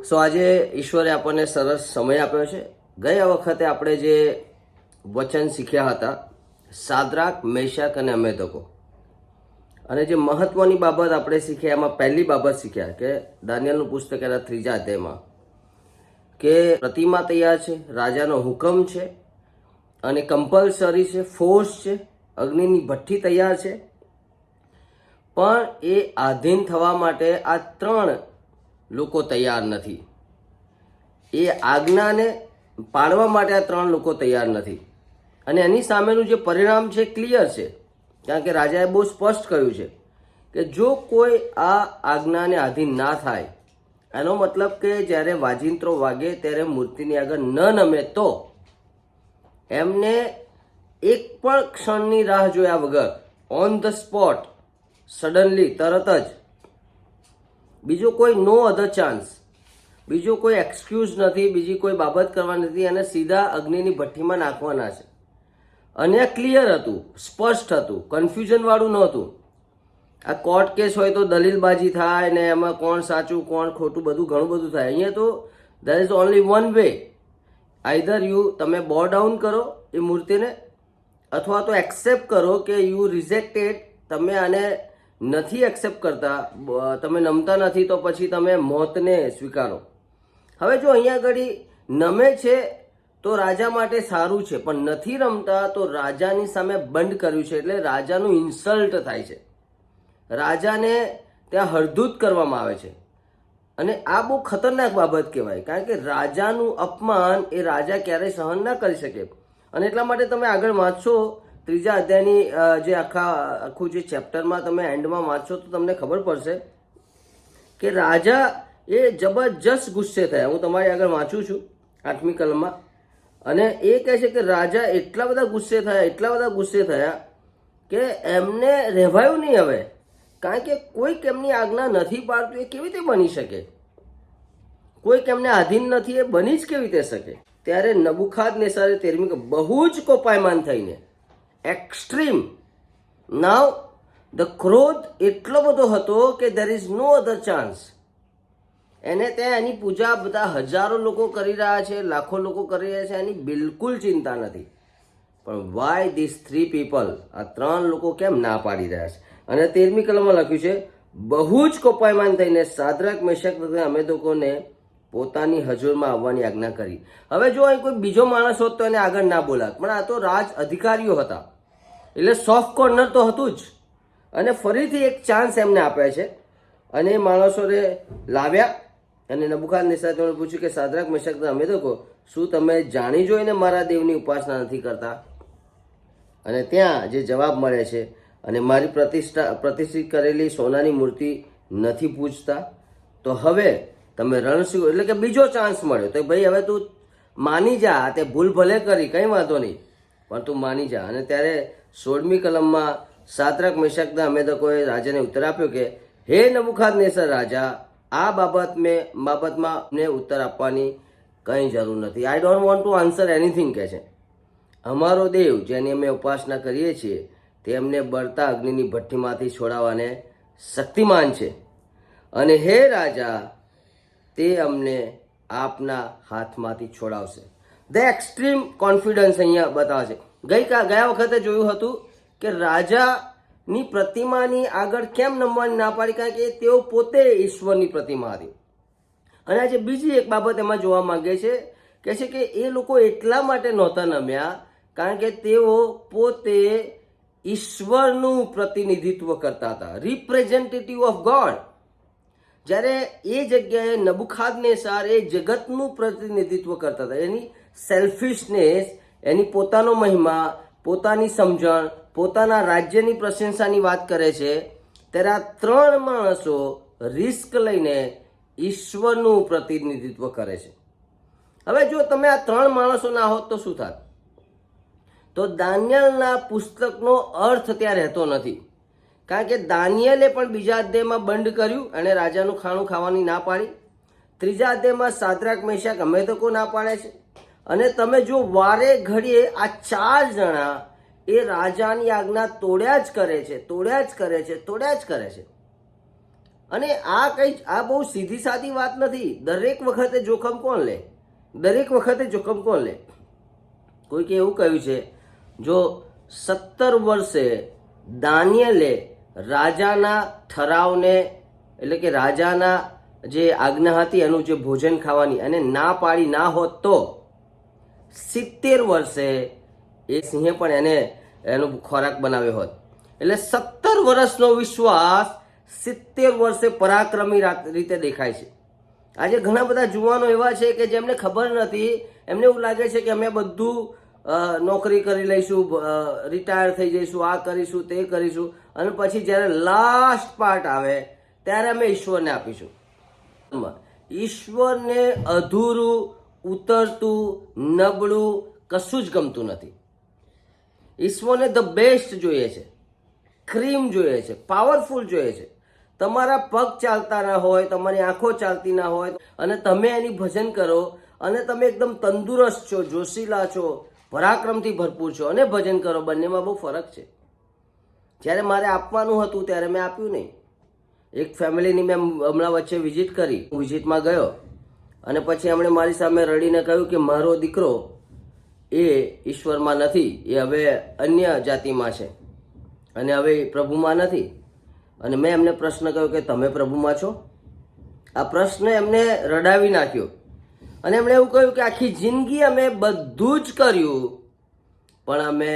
સો આજે ઈશ્વરે આપણને સરસ સમય આપ્યો છે. ગયા વખતે આપણે જે વચન શીખ્યા હતા, સાદ્રાક, મેશાક અને અબેદનગો, અને જે મહત્વની બાબત આપણે શીખ્યા એમાં પહેલી બાબત શીખ્યા કે દાનિયેલનું પુસ્તક એના 3જા અધ્યાયમાં કે પ્રતિમા તૈયાર છે, રાજાનો હુકમ છે અને કમ્પલસરી છે, ફોર્સ છે, અગ્નિની ભઠ્ઠી તૈયાર છે, પણ એ આધીન થવા માટે આ 3 લોકો તૈયાર નથી. એ આજ્ઞાને પાળવા માટે આ 3 લોકો તૈયાર નથી. અને એની સામેનું જે પરિણામ છે ક્લિયર છે, કારણ કે રાજાએ બહુ સ્પષ્ટ કહ્યું છે કે જો કોઈ આ આજ્ઞાને આધીન ના થાય, એનો મતલબ કે જ્યારે વાજિંત્રો વાગે ત્યારે મૂર્તિની આગળ ન નમે તો એમને એક પણ ક્ષણની રાહ જોયા વગર ઓન ધ સ્પોટ, સડનલી, તરત જ, બીજો કોઈ નો અધર ચાન્સ, બીજો કોઈ એક્સક્યુઝ નથી, બીજી કોઈ બાબત કરવાની નથી, અને સીધા અગ્નિની ભઠ્ઠીમાં નાખવાના છે. અને આ ક્લિયર હતું, સ્પષ્ટ હતું, કન્ફ્યુઝનવાળું નહોતું. આ કોર્ટ કેસ હોય તો દલીલબાજી થાય ને એમાં કોણ સાચું કોણ ખોટું બધું ઘણું બધું થાય. અહીંયા તો there is only one way. Either તમે બો ડાઉન કરો એ મૂર્તિને, અથવા તો એક્સેપ્ટ કરો કે યુ રિજેક્ટેડ, તમે આને નથી એક્સેપ્ટ કરતા, તમે નમતા નથી, તો પછી તમે મોતને સ્વીકારો. હવે જો અહીંયા આગળ નમે છે તો રાજા માટે સારું છે, પણ નથી રમતા તો રાજાની સામે બંધ કર્યું છે, એટલે રાજાનું ઇન્સલ્ટ થાય છે, રાજાને ત્યાં હળધૂત કરવામાં આવે છે. અને આ બહુ ખતરનાક બાબત કહેવાય, કારણ કે રાજાનું અપમાન એ રાજા ક્યારેય સહન ના કરી શકે. અને એટલા માટે તમે આગળ વાંચશો 3જા અધ્યાયની જે આખું જે ચેપ્ટરમાં તમે એન્ડમાં વાંચશો તો તમને ખબર પડશે કે રાજા એ જબરજસ્ત ગુસ્સે થયા. હું તમારી આગળ વાંચું છું 8મી કલમમાં, અને એ કહે છે કે રાજા એટલા બધા ગુસ્સે થયા કે એમને રહેવાયું નહીં હવે, કારણ કે કોઈક એમની આજ્ઞા નથી પાડતું, એ કેવી રીતે બની શકે? કોઈક એમને આધીન નથી, એ બની જ કેવી રીતે શકે? ત્યારે નબુખાદનેસરે 13મી બહુ જ કોપાયમાન થઈને, એક્સ્ટ્રીમ, નાવ ધ ક્રોધ એટલો બધો હતો કે there is no other chance. એને ત્યાં એની પૂજા બધા હજારો લોકો કરી રહ્યા છે, લાખો લોકો કરી રહ્યા છે, એની બિલકુલ ચિંતા નથી. પણ વાય ધીસ 3 people, આ 3 લોકો કેમ ના પાડી રહ્યા છે? અને 13મી કલમમાં લખ્યું છે, બહુ જ કોપાયમાન થઈને સાદ્રાક, મેશાક અને અબેદનગોને પોતાની હજુરમાં આવવાની આજ્ઞા કરી. હવે જો અહીં કોઈ બીજો માણસ હોત તો એને આગળ ના બોલાત, પણ આ તો રાજ અધિકારીઓ હતા, એટલે સોફ્ટ કોર્નર તો હતું જ. અને ફરીથી એક ચાન્સ એમને આપ્યા છે, અને એ માણસોને લાવ્યા અને નબુખાદનેસરે તેમણે પૂછ્યું કે સાદ્રાક, મેશાક અને અબેદનગો, શું તમે જાણી જોઈને મારા દેવની ઉપાસના નથી કરતા? અને ત્યાં જે જવાબ મળે છે, અને મારી પ્રતિષ્ઠિત કરેલી સોનાની મૂર્તિ નથી પૂજતા, તો હવે તમે રણશું, એટલે કે બીજો ચાન્સ મળ્યો, તો ભાઈ હવે તું માની જા, તે ભૂલ ભલે કરી, કંઈ વાંધો નહીં, પણ તું માની જા. અને ત્યારે 16મી કલમમાં સાદ્રાક, મેશાક અને અબેદનગોએ રાજાને ઉત્તર આપ્યો કે હે નબુખાદનેસર રાજા, આ બાબતમાં ને ઉત્તર આપવાની કંઈ જરૂર નથી. I don't want to answer anything, કહે છે. અમારો દેવ જેની અમે ઉપાસના કરીએ છીએ તે અમને બળતા અગ્નિની ભઠ્ઠીમાંથી છોડાવવાને શક્તિમાન છે, અને હે રાજા, તે અમને આપના હાથમાંથી છોડાવશે. ધ એક્સ્ટ્રીમ કોન્ફિડન્સ અહીંયા બતાવે છે. ગયા વખતે જોયું હતું કે રાજાની પ્રતિમાની આગળ કેમ નમવાની ના પાડી, કારણ કે તેઓ પોતે ઈશ્વરની પ્રતિમા હતી. અને આજે બીજી એક બાબત એમાં જોવા માંગે છે, કહે છે કે એ લોકો એટલા માટે નહોતા નમ્યા કારણ કે તેઓ પોતે ઈશ્વરનું પ્રતિનિધિત્વ કરતા હતા, રિપ્રેઝેન્ટેટિવ ઓફ ગોડ. જ્યારે એ જગ્યાએ નબુખાદનેસર એ જગતનું પ્રતિનિધિત્વ કરતા હતા, એની સેલ્ફિશનેસ, એની પોતાનો મહિમા, પોતાની સમજણ, પોતાના રાજ્યની પ્રશંસાની વાત કરે છે. ત્યારે આ 3 માણસો રિસ્ક લઈને ઈશ્વરનું પ્રતિનિધિત્વ કરે છે. હવે જો તમે આ 3 માણસો ના હોત તો શું થાત? તો દાનિયેલના પુસ્તકનો અર્થ ત્યાં રહેતો નથી, કારણ કે દાનિયેલે પણ 2જા અધ્યાયમાં બંધ કર્યું, અને રાજાનું ખાણું ખાવાની ના પાડી. 3જા અધ્યાયમાં સાદ્રાક, મેશાક, અબેદનગો ના પાડે છે. અને તમે જો વારે ઘડીએ આ 4 જણા એ રાજાની આજ્ઞા તોડ્યા જ કરે છે. અને આ બહુ સીધી સાદી વાત નથી. દરેક વખતે જોખમ કોણ લે? દરેક વખતે જોખમ કોણ લે? કોઈકે એવું કહ્યું છે, જો 17 વર્ષે દાનિયેલે રાજાના ઠરાવને, એટલે કે રાજાના જે આજ્ઞા હતી એનું જે ભોજન ખાવાની, અને ના પાડી ના હોત તો 70 વર્ષે એ સિંહે પણ એનો ખોરાક બનાવ્યો હોત. એટલે 17 વર્ષનો વિશ્વાસ 70 વર્ષે પરાક્રમી રીતે દેખાય છે. આજે ઘણા બધા જુવાનો એવા છે કે જેમને ખબર નથી, એમને એવું લાગે છે કે અમે બધું નોકરી કરી લઈશું, રિટાયર થઈ જઈશું, આ કરીશું તે કરીશું, અને પછી જ્યારે લાસ્ટ પાર્ટ આવે ત્યારે અમે ઈશ્વરને આપીશું. ઈશ્વરને અધૂરું, ઉતરતું, નબળું કશું જ ગમતું નથી. ઈશ્વરને ધ બેસ્ટ જોઈએ છે, ક્રીમ જોઈએ છે, પાવરફુલ જોઈએ છે. તમારા પગ ચાલતા ના હોય, તમારી આંખો ચાલતી ના હોય, અને તમે એની ભજન કરો, અને તમે એકદમ તંદુરસ્ત છો, જોશીલા છો, પરાક્રમથી ભરપૂર છો, અને ભજન કરો, બંનેમાં બહુ ફરક છે. જ્યારે મારે આપવાનું હતું ત્યારે મેં આપ્યું નહીં. એક ફેમિલીની મેં હમણાં વચ્ચે વિઝિટ કરી, હું વિઝિટમાં ગયો, અને પછી એમણે મારી સામે રડીને કહ્યું કે મારો દીકરો એ ઈશ્વરમાં નથી, એ હવે અન્ય જાતિમાં છે, અને હવે પ્રભુમાં નથી. અને મેં એમને પ્રશ્ન કર્યો કે તમે પ્રભુમાં છો? આ પ્રશ્ન એમને રડાવી નાખ્યો. અને એમણે એવું કહ્યું કે આખી જિંદગી અમે બધું જ કર્યું, પણ અમે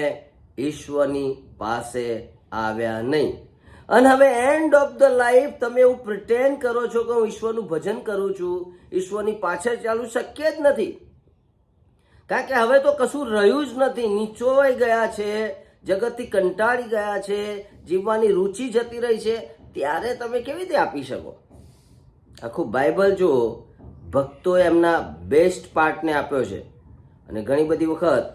ઈશ્વરની પાસે આવ્યા નહીં. અને હવે એન્ડ ઓફ ધ લાઈફ તમે એવું પ્રિટેન્ડ કરો છો કે હું ઈશ્વરનું ભજન કરું છું, ઈશ્વરની પાછળ ચાલવું શક્ય જ નથી. કારણ કે હવે તો કશું રહ્યું જ નથી. નીચોવાઈ ગયા છે, જગતથી કંટાળી ગયા છે, જીવવાની રુચિ જતી રહી છે. ત્યારે તમે કેવી રીતે આપી શકો? આખું બાઇબલ જો ભક્તોએ એમના બેસ્ટ પાર્ટને આપ્યો છે, અને ઘણી બધી વખત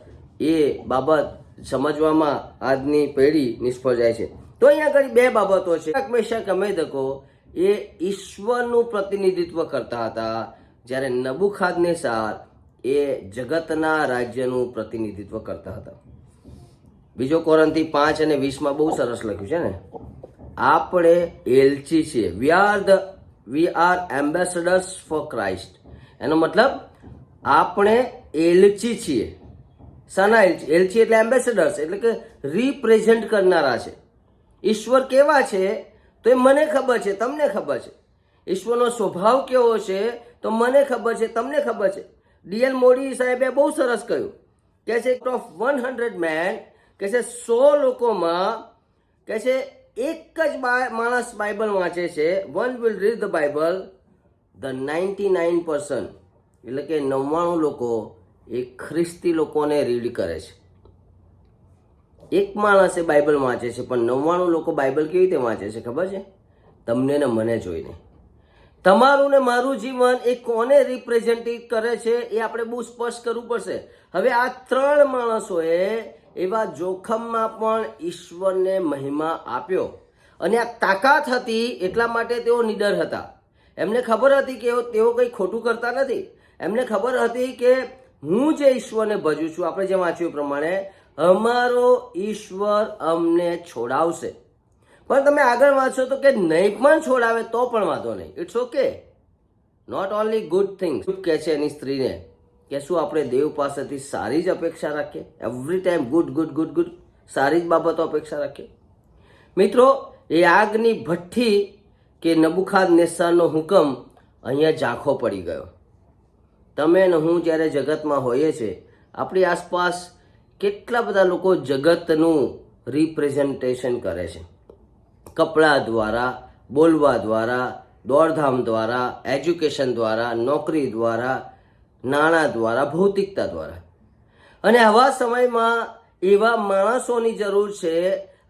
એ બાબત સમજવામાં આજની પેઢી નિષ્ફળ જાય છે. તો અહીંયા આગળ બે બાબતો છે. મેશક અબેદકો એ ઈશ્વરનું પ્રતિનિધિત્વ કરતા હતા, જ્યારે નબુખાદનેસાર એ જગતના રાજ્યનું પ્રતિનિધિત્વ કરતા હતા. બીજો કોરિન્થી 5 અને 20 બહુ સરસ લખ્યું છે ને, આપણે એલચી છીએ. We are ambassadors for Christ. એનો મતલબ આપણે એલચી છીએ. શાના એલચી? એલચી એટલે એમ્બેસેડર્સ, એટલે કે રિપ્રેઝેન્ટ કરનારા છે. ઈશ્વર કેવા છે તો એ મને ખબર છે, તમને ખબર છે. ઈશ્વરનો સ્વભાવ કેવો છે તો મને ખબર છે, તમને ખબર છે. ડીએલ મોડી સાહેબે બહુ સરસ કહ્યું, કે છે ઓફ 100 મેન, કે છે 100 લોકોમાં, કે છે એક જ માણસ બાઇબલ વાંચે છે. One will read the Bible, the 99%, એટલે કે 99 લોકો એ ખ્રિસ્તી લોકોને રીડ કરે છે. એક માણસે બાઇબલ વાંચે છે, પણ 99 લોકો બાઇબલ કેવી રીતે વાંચે છે ખબર છે? તમને ને મને જોઈને. તમારું ને મારું જીવન એ કોને રિપ્રેઝેન્ટેટ કરે છે એ આપણે બહુ સ્પષ્ટ કરવું પડશે. હવે આ 3 માણસોએ એવા જોખમમાં પણ ઈશ્વરને મહિમા આપ્યો, અને આ તાકાત હતી એટલા માટે તેઓ નીડર હતા. એમને ખબર હતી કે તેઓ કંઈ ખોટું કરતા નથી. એમને ખબર હતી કે હું જે ઈશ્વરને ભજું છું, આપણે જે વાંચ્યું પ્રમાણે, અમારો ઈશ્વર અમને છોડાવશે. પણ તમે આગળ વાંચો તો કે નહીં પણ છોડાવે તો પણ વાંધો નહીં, it's okay. Not only good things. કહે છે એની સ્ત્રીને કે શું આપણે દેવ પાસેથી સારી જ અપેક્ષા રાખીએ? Every time good good good good, સારી જ બાબતો અપેક્ષા રાખીએ? મિત્રો, એ આગની ભઠ્ઠી કે નબુખાદનેસ્સરનો હુકમ અહીંયા ઝાંખો પડી ગયો. તમે ને હું જ્યારે જગતમાં હોઈએ છીએ, આપણી આસપાસ કેટલા બધા લોકો જગતનું રિપ્રેઝન્ટેશન કરે છે. કપડાં દ્વારા, બોલવા દ્વારા, દોડધામ દ્વારા, એજ્યુકેશન દ્વારા, નોકરી દ્વારા, નાણાં દ્વારા, ભૌતિકતા દ્વારા. અને આવા સમયમાં એવા માણસોની જરૂર છે,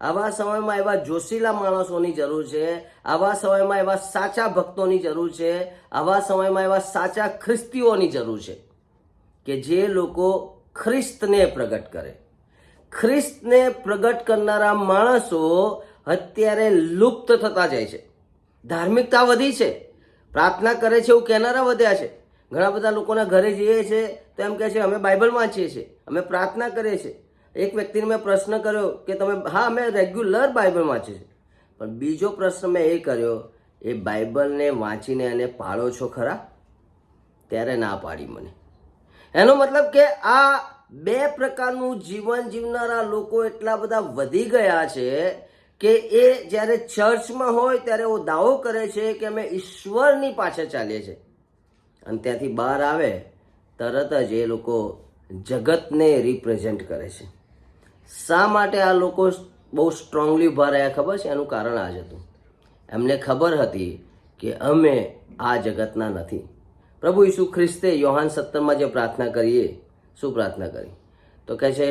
આવા સમયમાં એવા જોશીલા માણસોની જરૂર છે, આવા સમયમાં એવા સાચા ભક્તોની જરૂર છે, આવા સમયમાં એવા સાચા ખ્રિસ્તીઓની જરૂર છે, કે જે લોકો ખ્રિસ્તને પ્રગટ કરે. ખ્રિસ્તને પ્રગટ કરનારા માણસો અત્યારે લુપ્ત થતા જાય છે. ધાર્મિકતા વધી છે, પ્રાર્થના કરે છે એવું કહેનારા વધ્યા છે. ઘણા બધા લોકોના ઘરે જઈએ છીએ તો એમ કહે છે અમે બાઇબલ વાંચીએ છીએ, અમે પ્રાર્થના કરીએ છીએ. એક વ્યક્તિને મેં પ્રશ્ન કર્યો કે તમે, હા અમે રેગ્યુલર બાઇબલ વાંચીએ છીએ. પણ બીજો પ્રશ્ન મેં એ કર્યો એ બાઇબલને વાંચીને એને પાળો છો ખરા? ત્યારે ના પાડી મને. એનો મતલબ કે આ બે પ્રકારનું જીવન જીવનારા લોકો એટલા બધા વધી ગયા છે કે એ જ્યારે ચર્ચમાં હોય ત્યારે એ દાવો કરે છે કે અમે ઈશ્વરની પાછળ ચાલીએ છીએ, અને ત્યાંથી બહાર આવે તરત જ એ લોકો જગતને રિપ્રેઝેન્ટ કરે છે. શા માટે આ લોકો બહુ સ્ટ્રોંગલી ઉભા રહ્યા ખબર છે? એનું કારણ આ જ હતું. એમને ખબર હતી કે અમે આ જગતના નથી. પ્રભુ ઈસુ ખ્રિસ્તે યોહાન 17 જે પ્રાર્થના કરીએ, શું પ્રાર્થના કરી? તો કહે છે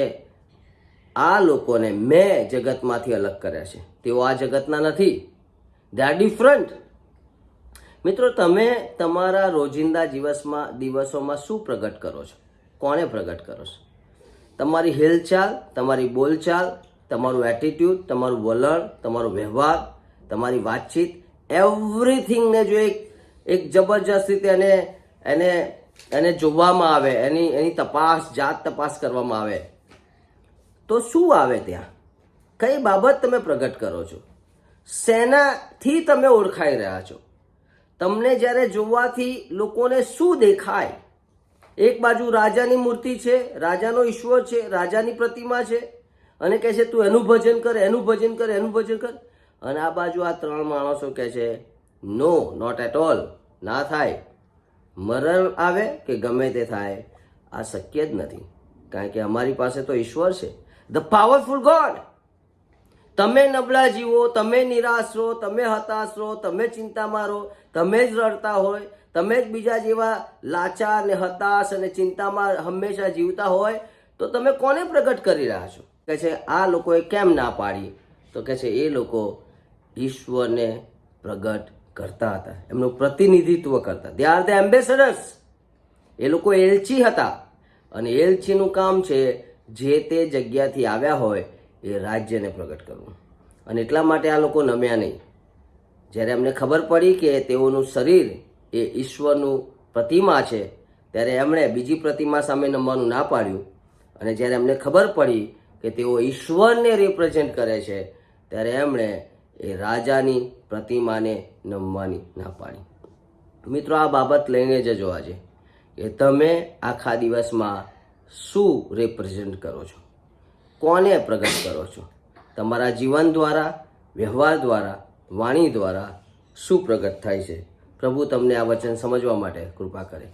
આ લોકોને મેં જગતમાંથી અલગ કર્યા છે, તેઓ આ જગતના નથી. They are different. મિત્રો, તમે તમારા રોજિંદા દિવસોમાં શું પ્રગટ કરો છો? કોને પ્રગટ કરો છો? તમારી હિલચાલ, તમારી બોલચાલ, તમારું એટીટ્યૂડ, તમારું વલણ, તમારો વ્યવહાર, તમારી વાતચીત, એવરીથિંગને જો એક જબરજસ્ત રીતે એને જોવામાં આવે, એની જાત તપાસ કરવામાં આવે, તો શું આવે ત્યાં? કઈ બાબત તમે પ્રગટ કરો છો? શેનાથી તમે ઓળખાઈ રહ્યા છો? તમને જ્યારે જોવાથી લોકોને શું દેખાય? એક બાજુ રાજાની મૂર્તિ છે, રાજાનો ઈશ્વર છે, રાજાની પ્રતિમા છે, અને કહે છે તું એનું ભજન કર, એનું ભજન કર, એનું ભજન કર. અને આ બાજુ આ ત્રણ માણસો કહે છે નો, નોટ એટ ઓલ, ના થાય. મરણ આવે કે ગમે તે થાય, આ શક્ય જ નથી, કારણ કે અમારી પાસે તો ઈશ્વર છે, ધ પાવરફુલ ગોડ. તમે નબળા જીવો, તમે નિરાશ રહો, તમે હતાશ રહો, તમે ચિંતામાં રહો, તમે જ રડતા હોય, તમે જ બીજા જેવા લાચાર ને હતાશ અને ચિંતામાં હંમેશા જીવતા હોય, તો તમે કોને પ્રગટ કરી રહ્યા છો? કહે છે આ લોકોએ કેમ ના પાડી? તો કહે છે એ લોકો ઈશ્વરને પ્રગટ કરતા હતા, એમનું પ્રતિનિધિત્વ કરતા. They are the ambassadors. એ લોકો એલચી હતા, અને એલચીનું કામ છે જે તે જગ્યાથી આવ્યા હોય એ રાજ્યને પ્રગટ કરવું. અને એટલા માટે આ લોકો નમ્યા નહીં. જ્યારે એમને ખબર પડી કે તેઓનું શરીર એ ઈશ્વરનું પ્રતિમા છે, ત્યારે એમણે બીજી પ્રતિમા સામે નમવાનું ના પાડ્યું. અને જ્યારે એમને ખબર પડી કે તેઓ ઈશ્વરને રિપ્રેઝેન્ટ કરે છે, ત્યારે એમણે એ રાજાની પ્રતિમાને નમવાની ના પાડી. મિત્રો, આ બાબત લઈને જજો આજે કે તમે આખા દિવસમાં શું રિપ્રેઝેન્ટ કરો છો? કોને પ્રગટ કરો છો? તમારા જીવન દ્વારા, વ્યવહાર દ્વારા, વાણી દ્વારા શું પ્રગટ થાય છે? પ્રભુ તમને આ વચન સમજવા માટે કૃપા કરે.